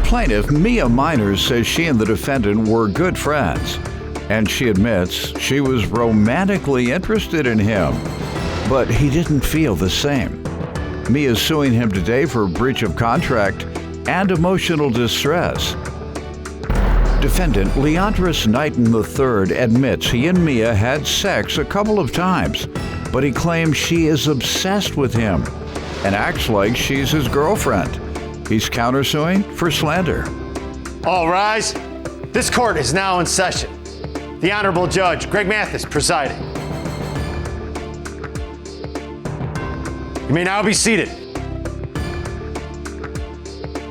plaintiff, Mia Miners, says she and the defendant were good friends, and she admits she was romantically interested in him, but he didn't feel the same. Mia is suing him today for breach of contract and emotional distress. Defendant Leandris Knighton III admits he and Mia had sex a couple of times, but he claims she is obsessed with him and acts like she's his girlfriend. He's countersuing for slander. All rise. This court is now in session. The Honorable Judge Greg Mathis presiding. You may now be seated.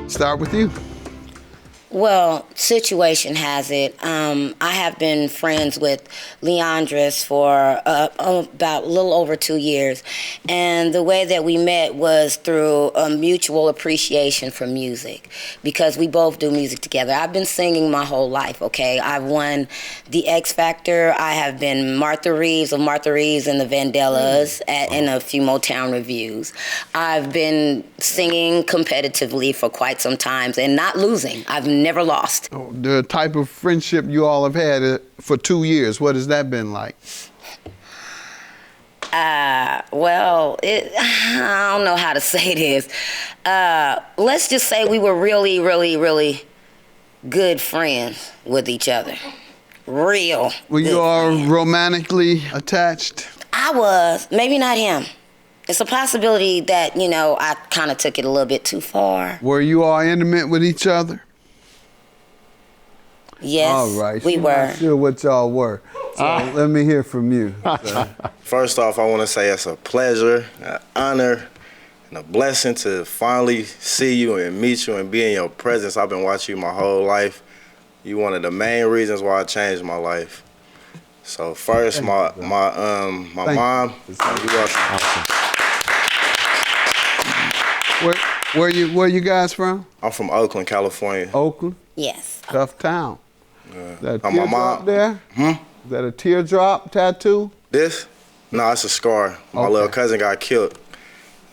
Start with you. Well, situation has it. I have been friends with Leandris for about a little over 2 years. And the way that we met was through a mutual appreciation for music, because we both do music together. I've been singing my whole life, okay? I've won the X Factor. I have been Martha Reeves of Martha Reeves and the Vandellas in a few Motown reviews. I've been singing competitively for quite some time and not losing. I've never lost. Oh, the type of friendship you all have had for 2 years, what has that been like? Well, I don't know how to say this. Let's just say we were really, really, really good friends with each other. Real. Were you all romantically attached? I was. Maybe not him. It's a possibility that, I kind of took it a little bit too far. Were you all intimate with each other? Yes, all right. we were. Not sure what y'all were. So let me hear from you. First off, I want to say it's a pleasure, an honor, and a blessing to finally see you and meet you and be in your presence. I've been watching you my whole life. You're one of the main reasons why I changed my life. So first, my mom. Where you guys from? I'm from Oakland, California. Oakland? Yes. Tough town. That a my mom. teardrop there? Is that a teardrop tattoo? This? No, it's a scar. My little cousin got killed.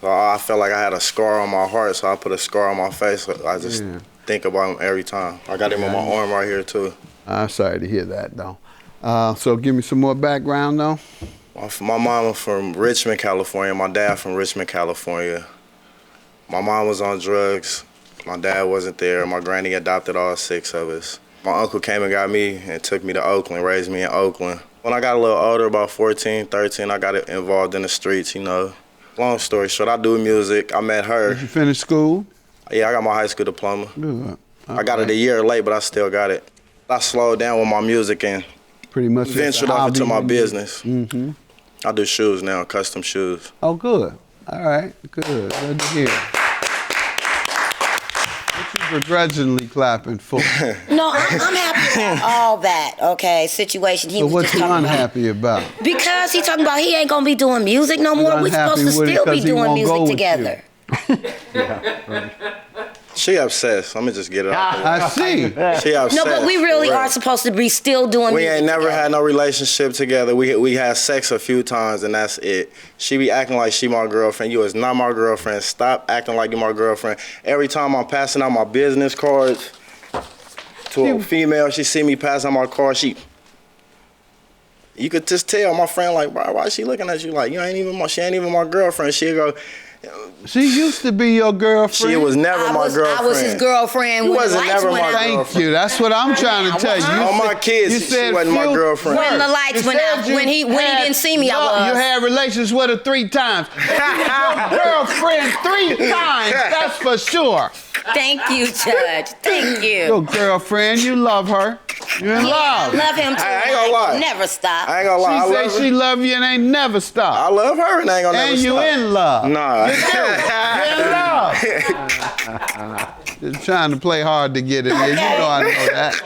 So I felt like I had a scar on my heart, so I put a scar on my face. So I just think about him every time. I got him on my arm right here, too. I'm sorry to hear that, though. So give me some more background, though. My mom was from Richmond, California. My dad from Richmond, California. My mom was on drugs. My dad wasn't there. My granny adopted all 6 of us. My uncle came and got me and took me to Oakland, raised me in Oakland. When I got a little older, about 14, 13, I got involved in the streets, Long story short, I do music. I met her. Did you finish school? Yeah, I got my high school diploma. Good. I got it a year late, but I still got it. I slowed down with my music and pretty much ventured off into my business. Mm-hmm. I do shoes now, custom shoes. Oh, good. All right, good. Good to hear. What you begrudgingly clapping for? No, I'm happy about all that, okay, situation. So what you unhappy about? Because he talking about he ain't gonna be doing music no more. We supposed to still be doing music together. She obsessed. Let me just get it out there. I see. She obsessed. No, but we really are supposed to be still doing music. We ain't never together. had no relationship together. We had sex a few times, and that's it. She be acting like she my girlfriend. You is not my girlfriend. Stop acting like you my girlfriend. Every time I'm passing out my business cards to a female, she see me pass out my card, you could just tell my friend, like, bro, why is she looking at you like she ain't even my girlfriend? She'll go, she used to be your girlfriend. She was never my girlfriend. I was his girlfriend when the lights went out. Thank you. That's what I'm trying to tell you. On my kids, she wasn't my girlfriend. When the lights went out, when he didn't see me, I was. You had relations with her 3 times. Your girlfriend 3 times, that's for sure. Thank you, Judge. Thank you. Your girlfriend, you love her. You're in love. I love him too. I ain't gonna lie. Never stop. I ain't gonna lie. She said she love you and ain't never stop. I love her and I ain't gonna never stop. And you in love. Nah. You're in love. Just trying to play hard to get it in. You know I know that.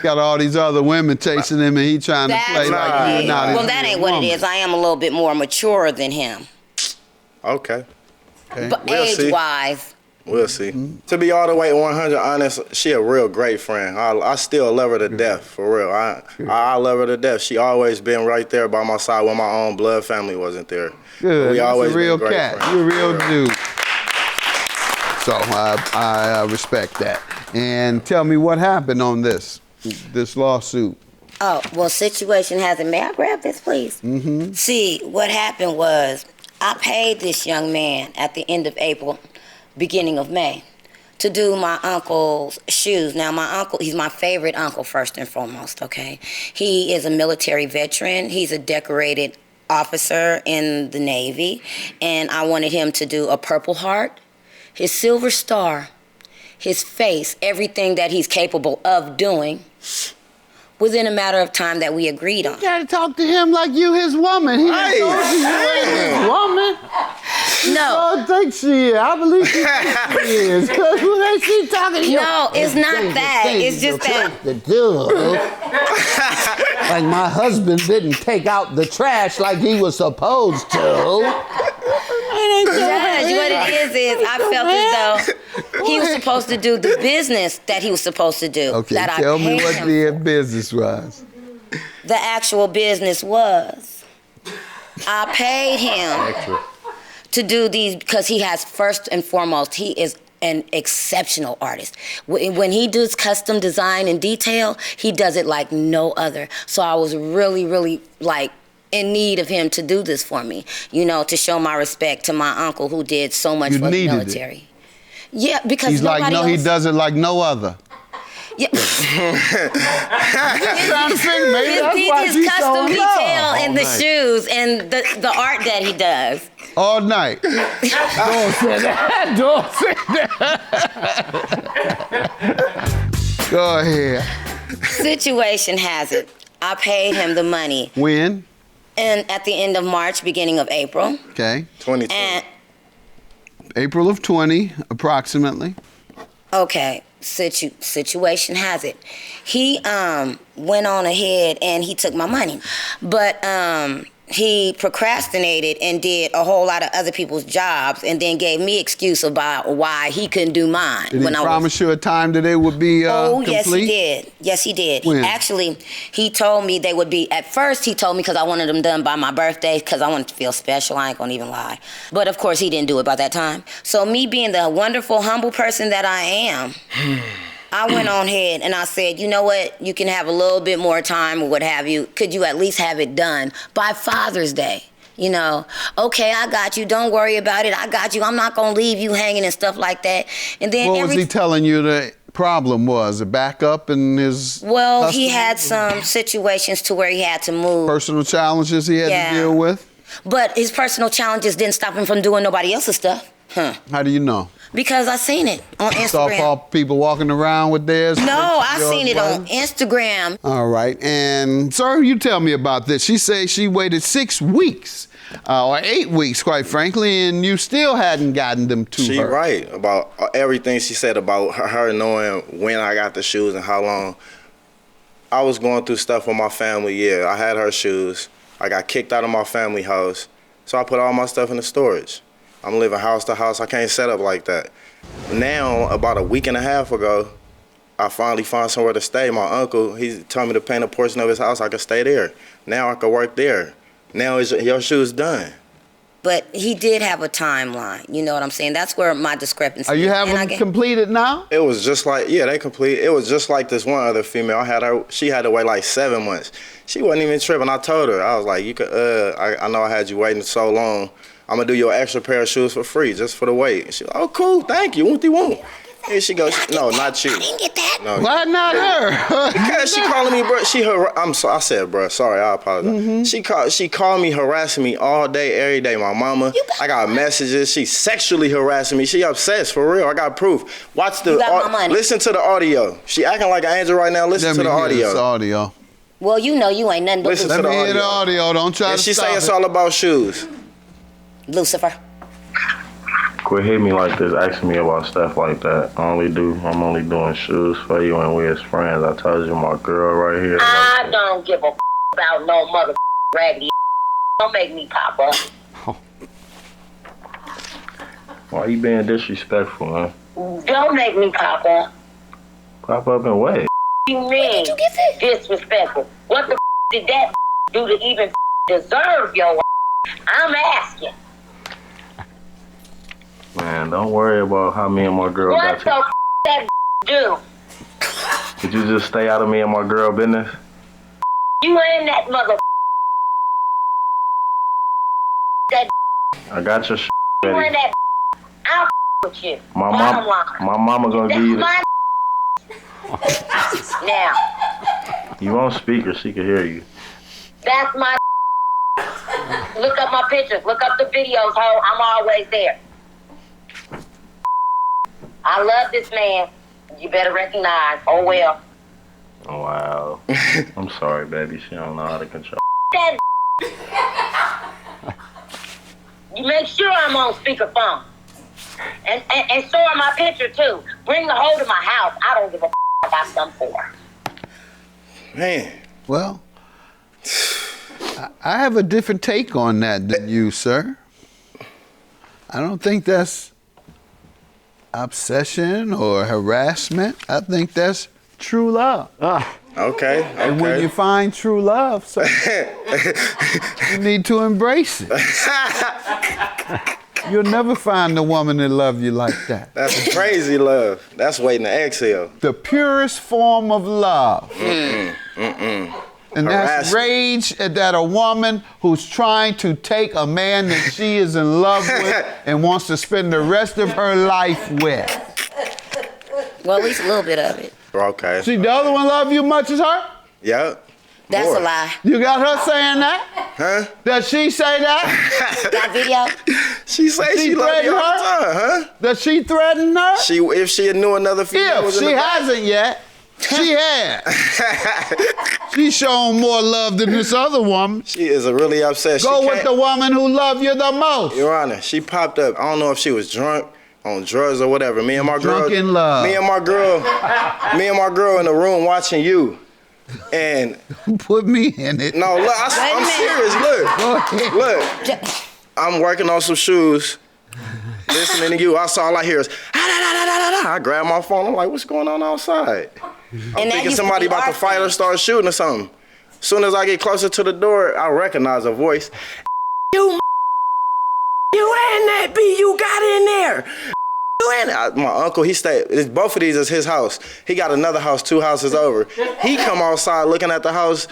Got all these other women chasing him and he trying to play like you're not. Well, that ain't what it is. I am a little bit more mature than him. Okay. But age-wise. We'll see. To be all the way 100 honest, she a real great friend. I still love her to death, for real. I love her to death. She always been right there by my side when my own blood family wasn't there. Good. We always a real been great cat. friends. You're a real dude. So I respect that. And tell me what happened on this lawsuit. Oh, well, situation has it. May I grab this, please? Mm-hmm. See, what happened was I paid this young man at the end of April, beginning of May, to do my uncle's shoes. Now, my uncle, he's my favorite uncle, first and foremost, okay? He is a military veteran. He's a decorated officer in the Navy, and I wanted him to do a Purple Heart, his Silver Star, his face, everything that he's capable of doing, within a matter of time that we agreed on. You gotta talk to him like you his woman. He ain't told you ain't his woman. No. I think she is. I believe she is. Cause when she talking to you. No, it's not that. It's just that. Like my husband didn't take out the trash like he was supposed to. Judge, what it is I felt as though he was supposed to do the business that he was supposed to do. Okay, that tell I me paid what him. the business was. The actual business was I paid him to do these because he has, first and foremost, he is an exceptional artist. When he does custom design and detail, he does it like no other. So I was really, really like in need of him to do this for me, you know, to show my respect to my uncle who did so much for the military. Yeah, because he's like, no, he does it like no other. Yeah. His custom detail in the shoes and the art that he does. All night. Don't say that. Don't say that. Go ahead. Situation has it, I paid him the money. When? And at the end of March, beginning of April. Okay. 2020. And April of 20, approximately. okay, situation has it, he went on ahead and he took my money, but he procrastinated and did a whole lot of other people's jobs and then gave me excuse about why he couldn't do mine. Did he promise you a time that it would be complete? Yes, he did. Yes, he did. When? Actually, he told me they would be, at first he told me because I wanted them done by my birthday because I wanted to feel special. I ain't gonna even lie. But of course he didn't do it by that time. So me being the wonderful, humble person that I am, I went on ahead and I said, you know what? You can have a little bit more time or what have you. Could you at least have it done by Father's Day? You know, okay, I got you. Don't worry about it. I got you. I'm not going to leave you hanging and stuff like that. And then what was he telling you the problem was? A backup in his Well, he had some situations to where he had to move. Personal challenges he had to deal with? But his personal challenges didn't stop him from doing nobody else's stuff. How do you know? Because I seen it on Instagram. Saw people walking around with theirs? No, I seen it on Instagram. All right. And, sir, you tell me about this. She says she waited 6 weeks, or 8 weeks, quite frankly, and you still hadn't gotten them to her. She right about everything she said about her knowing when I got the shoes and how long. I was going through stuff with my family, yeah. I had her shoes. I got kicked out of my family house. So I put all my stuff in the storage. I'm living house to house. I can't set up like that. Now, about a week and a half ago, I finally found somewhere to stay. My uncle, he told me to paint a portion of his house. I could stay there. Now I could work there. Now your shoe's done. But he did have a timeline. You know what I'm saying? That's where my discrepancy. Are you having them completed now? It was just like, yeah, they complete. It was just like this one other female. I had her. She had to wait like 7 months. She wasn't even tripping. I told her, I was like, you could. I know I had you waiting so long. I'm gonna do your extra pair of shoes for free, just for the wait. She was like, oh, cool, thank you. What do you want? And she goes, no, not you. I didn't get that. No. Why not her? Because she calling me, bro. I said, bro, sorry, I apologize. She called me, harassing me all day, every day. My mama, I got messages. She sexually harassing me. She obsessed, for real. I got proof. Watch the, listen to the audio. She acting like an angel right now. Listen to the audio. This audio. Well, you know you ain't nothing but Listen Lucifer. to the Let me hear the audio. audio. Don't try And to she stop say it's it. all about shoes. Lucifer. Quit hitting me like this, asking me about stuff like that. I'm only doing shoes for you and we as friends. I told you my girl right here. I don't give a about no mother raggedy. Don't make me pop up. Why you being disrespectful, man? Don't make me pop up. Pop up and what? You mean Did you get this? disrespectful? What the did that do to even deserve your? I'm asking. Man, don't worry about how me and my girl What got the to. that do? Could you just stay out of me and my girl business? You ain't that mother. That I got your shit you ready. ain't that. I'll with you. My Bottom line. mama gonna That's give you my now. You on speaker, she can hear you. That's my. Look up my pictures. Look up the videos, ho. I'm always there. I love this man. You better recognize. Oh well. Oh, wow. I'm sorry, baby. She don't know how to control. That you make sure I'm on speakerphone. And so are my picture too. Bring the hoe to my house. I don't give a about some for. Man. Well, I have a different take on that than you, sir. I don't think that's obsession or harassment. I think that's true love. Okay. And when you find true love, sir, you need to embrace it. You'll never find a woman that love you like that. That's crazy love. That's waiting to exhale. The purest form of love. And that's rage that a woman who's trying to take a man that she is in love with and wants to spend the rest of her life with. Well, at least a little bit of it. Okay. See, the other one love you much as her? Yep. That's More. a lie. You got her saying that? Huh? Does she say that? Got video? She say she love you all the time, huh? Does she threaten her? If she knew another female If was in she the back. hasn't yet, she has. She's shown more love than this other woman. She is really upset. Go with the woman who loves you the most. Your Honor, she popped up. I don't know if she was drunk, on drugs or whatever. Me and my girl. Drunk in love. Me and my girl in the room watching you. And put me in it. No, look, I'm serious. Look. I'm working on some shoes. Listening to you, all I hear is I grab my phone. I'm like, what's going on outside? I'm thinking somebody about to fight or start shooting or something. As soon as I get closer to the door, I recognize a voice. You and that B you got in there. My uncle, he stayed, both of these is his house. He got another house 2 houses over. He come outside looking at the house.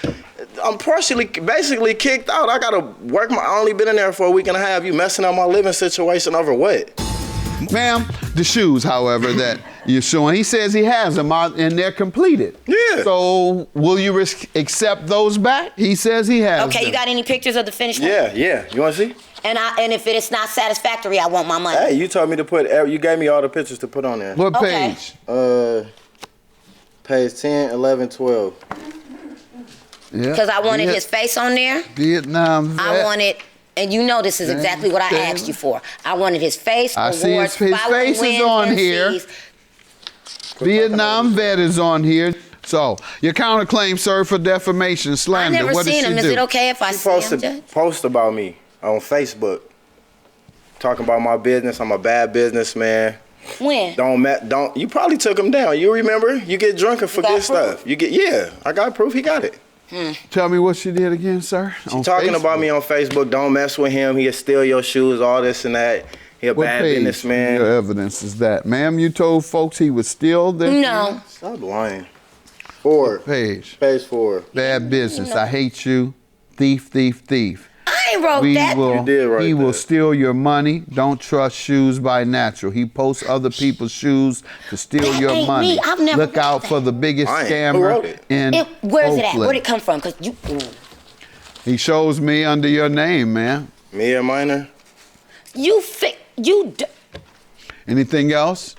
I'm basically kicked out. I gotta work I only been in there for a week and a half. You messing up my living situation over what? Ma'am, the shoes, however, that you're showing, he says he has them and they're completed. Yeah. So will you accept those back? He says he has Okay, them. you got any pictures of the finished one? Yeah. You wanna see? And if it's not satisfactory, I want my money. Hey, you told me to you gave me all the pictures to put on there. What page? Page 10, 11, 12. Yeah. Because I wanted his face on there. Vietnam vet. I wanted, and you know this is exactly what I asked you for. I wanted his face, I see awards, his face is on here. Vietnam vet is on here. So, your counterclaim, sir, for defamation, slander. I never what seen did him. she Is do? it okay if I see him, Judge? Post about me on Facebook. Talking about my business. I'm a bad businessman. When? Don't. You probably took him down. You remember? You get drunk and forget stuff. I got proof. He got it. Tell me what she did again, sir. She talking about me on Facebook. Don't mess with him. He'll steal your shoes. All this and that. He a What bad page businessman. Your evidence is that, ma'am. You told folks he would steal their No. Stop lying. 4. Page. Page 4. Bad business. I hate you. Thief, thief, thief. I ain't wrote that. You did write He that. will steal your money. Don't trust shoes by natural. He posts other people's shoes to steal That your ain't money. me. I've never Look wrote out that. for the biggest Who scammer wrote it? in Where's it at? Oakland. Where'd it come from? Because you. He shows me under your name, man. Me and Minor. Anything else?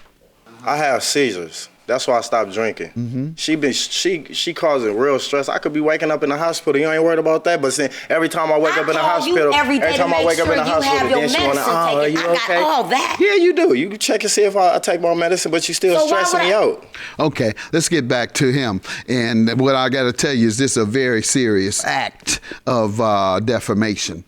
I have seizures. That's why I stopped drinking. She causing real stress. I could be waking up in the hospital. You ain't worried about that. But see, every time I wake up in the hospital, every time I wake up in the hospital, then she wanna, are you okay? I got all that. Yeah, you do. You can check and see if I take my medicine, but you still So why stressing would me out. Okay, let's get back to him. And what I got to tell you is this is a very serious act of defamation.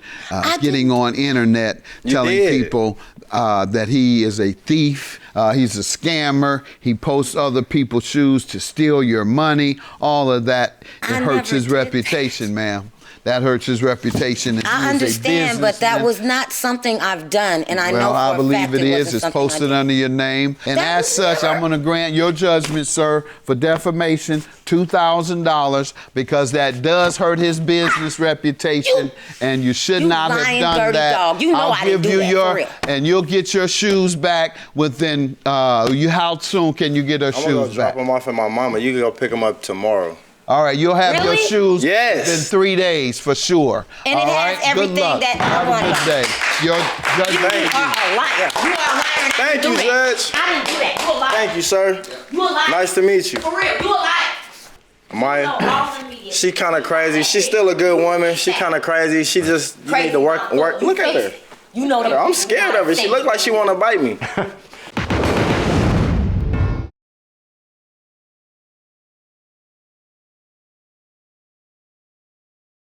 Getting on internet, telling people that he is a thief, he's a scammer, he posts other people's shoes to steal your money, all of that. It hurts his reputation, ma'am. that hurts his reputation. I understand, but that was not something I've done, and I know Well, for I a believe fact it is. wasn't It's something I posted did. under your name. And That as was such, never- I'm going to grant your judgment, sir, for defamation, $2,000, because that does hurt his business reputation, and you should you not have lying, done dirty that. dog. You know I'll I didn't give do you that, your, for real. and you'll get your shoes back within, how soon can you get her I'm gonna go shoes drop back? them off at my mama. You can go pick them up tomorrow. All right, you'll have your Really? shoes Yes. in 3 days for sure. And it All has right? Good everything luck. that I Have want. a good day. Your judgment. Thank You are a liar. You are a liar. and Thank I didn't you, do that. Judge. I didn't do that. You a liar. Thank you, sir. You a liar. Nice to meet you. For real, you a liar. Maya, No, all the media. she kind of crazy. She's still a good woman. She kind of crazy. She just you need to work. You Look at face her. it. You know that. I'm scared of her. She look like she want to bite me.